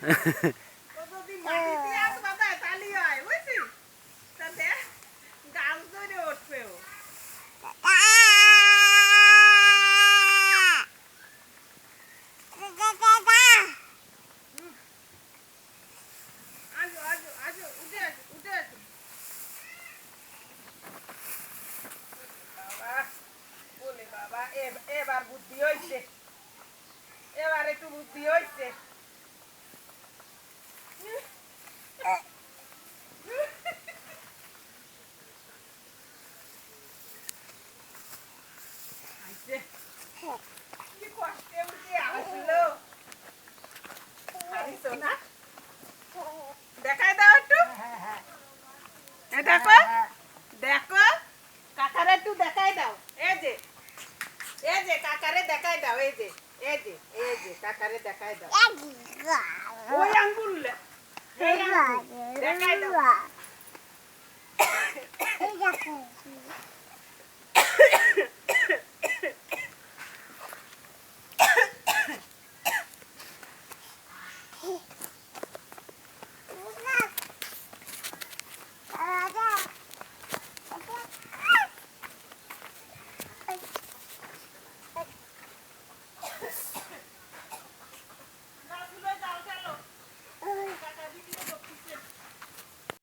যদি মাটিতে আসবা তাই তালি হয় বুঝছিস তা দেখ গাছ ধরে উঠবে ও আজো আজো আজো উঠে আসো উঠে আসো বাবা বলে বাবা এবার বুদ্ধি হয়েছে এবার একটু বুদ্ধি হয়েছে কি কষ্টে উঠে আসলো আরে সোনা দেখাই দাও একটু দেখো দেখো কাকারে একটু দেখাই দাও এই যে কাকারে দেখাই দাও এই যে কাকারে দেখাই দাও ওই আঙ্গুল দেখাই দাও